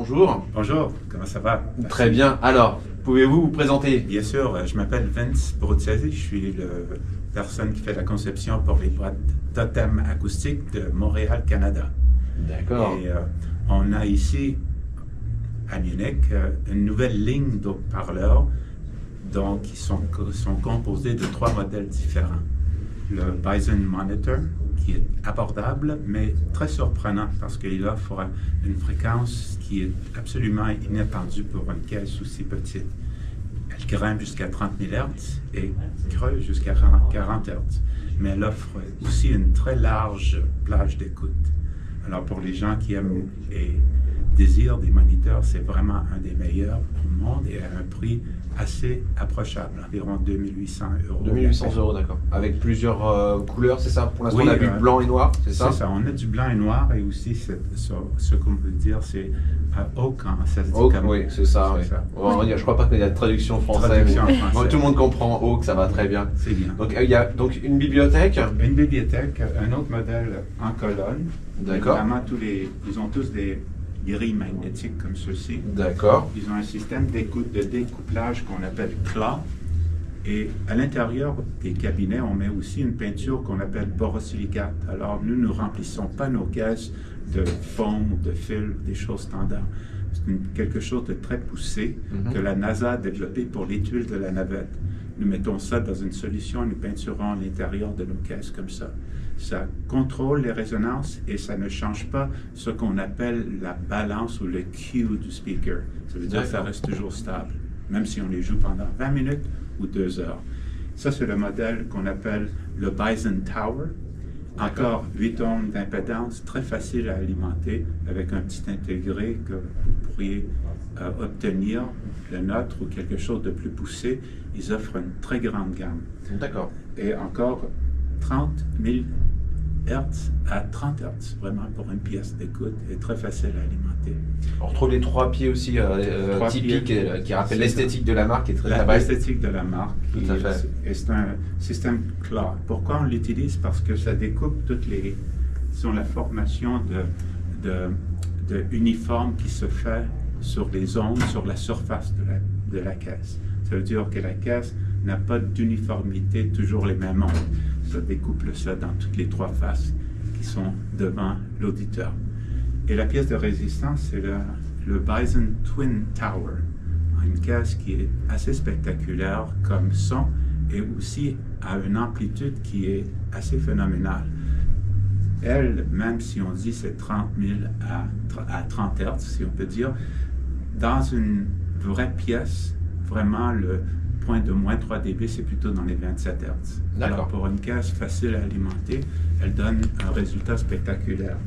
bonjour. Bonjour, comment ça va? Merci. Très bien. Alors, pouvez-vous vous présenter? Bien sûr, je m'appelle Vince Bruzzese, je suis la personne qui fait la conception pour les boîtes Totem acoustiques de Montréal, Canada. D'accord. Et on a ici, à Munich, une nouvelle ligne d'haut-parleurs qui sont composés de 3 modèles différents. Le Bison Monitor, qui est abordable, mais très surprenant parce qu'il offre une fréquence qui est absolument inattendue pour une caisse aussi petite. Elle grimpe jusqu'à 30 000 Hz et creuse jusqu'à 40 Hz, mais elle offre aussi une très large plage d'écoute. Alors pour les gens qui aiment et désirent des moniteurs, c'est vraiment un des meilleurs au monde et à un prix assez approchable, environ 2800 €. 2800 €, d'accord. Avec plusieurs couleurs, c'est ça? Pour l'instant, Oui, on a vu blanc et noir, c'est ça? C'est ça, on a du blanc et noir et aussi ce qu'on peut dire, c'est oak, ça se dit Oak, comme... oui, c'est ça. Oui. ça. Je crois pas qu'il y a de traduction française. Traduction en mais français. tout le monde comprend Oak, ça va très bien. C'est bien. Donc, il y a donc une bibliothèque. Une bibliothèque, un autre modèle en colonne. D'accord. Évidemment, ils ont tous des grilles magnétiques comme ceci. D'accord. Ils ont un système de découplage qu'on appelle CLA. Et à l'intérieur des cabinets, on met aussi une peinture qu'on appelle borosilicate. Alors, nous ne remplissons pas nos caisses de fond, de fil, des choses standards. C'est quelque chose de très poussé que la NASA a développé pour les tuiles de la navette. Nous mettons ça dans une solution et nous peinturons l'intérieur de nos caisses comme ça. Ça contrôle les résonances et ça ne change pas ce qu'on appelle la balance ou le Q du speaker. Ça veut dire que ça reste toujours stable, même si on les joue pendant 20 minutes ou 2 heures. Ça, c'est le modèle qu'on appelle le Bison Tower. Encore 8 ohms d'impédance, très facile à alimenter avec un petit intégré que vous pourriez obtenir, le nôtre ou quelque chose de plus poussé. Ils offrent une très grande gamme. D'accord. Et encore 30 000 Hz à 30 Hz, vraiment pour une pièce d'écoute, est très facile à alimenter. On retrouve les 3 pieds aussi typiques qui rappellent l'esthétique de la marque. L'esthétique de la marque. Tout à fait. Et c'est un système CLA. Pourquoi on l'utilise? Parce que ça découpe la formation de uniforme qui se fait sur les ondes, sur la surface de la caisse. Ça veut dire que la caisse n'a pas d'uniformité, toujours les mêmes ondes. Ça découple ça dans toutes les 3 faces qui sont devant l'auditeur. Et la pièce de résistance, c'est le Bison Twin Tower, une caisse qui est assez spectaculaire comme son et aussi à une amplitude qui est assez phénoménale. Elle, même si on dit c'est 30 000 à 30 Hz, si on peut dire, dans une vraie pièce, vraiment le point de moins 3 dB, c'est plutôt dans les 27 Hz. Alors pour une caisse facile à alimenter, elle donne un résultat spectaculaire.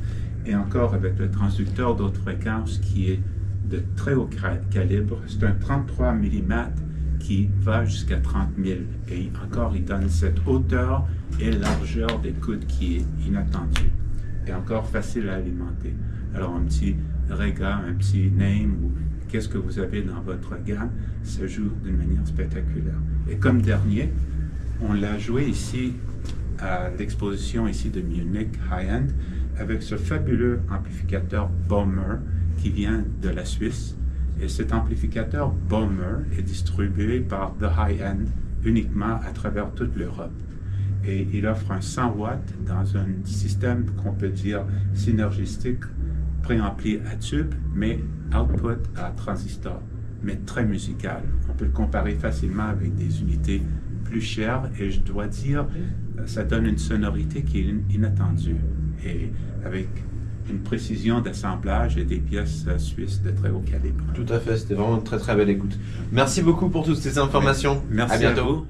Et encore avec le transducteur d'haute fréquence qui est de très haut calibre, c'est un 33 mm qui va jusqu'à 30 000. Et encore, il donne cette hauteur et largeur d'écoute qui est inattendue. Et encore facile à alimenter. Alors un petit Rega, un petit Name ou qu'est-ce que vous avez dans votre gamme, ça joue d'une manière spectaculaire. Et comme dernier, on l'a joué ici à l'exposition ici de Munich High-End avec ce fabuleux amplificateur Böhmer qui vient de la Suisse. Et cet amplificateur Böhmer est distribué par The High-End uniquement à travers toute l'Europe. Et il offre un 100 watts dans un système qu'on peut dire synergistique, préampli à tube, mais output à transistor, mais très musical. On peut le comparer facilement avec des unités plus chères et je dois dire, ça donne une sonorité qui est inattendue et avec une précision d'assemblage et des pièces suisses de très haut calibre. Tout à fait, c'était vraiment une très très belle écoute. Merci beaucoup pour toutes ces informations. Merci à bientôt.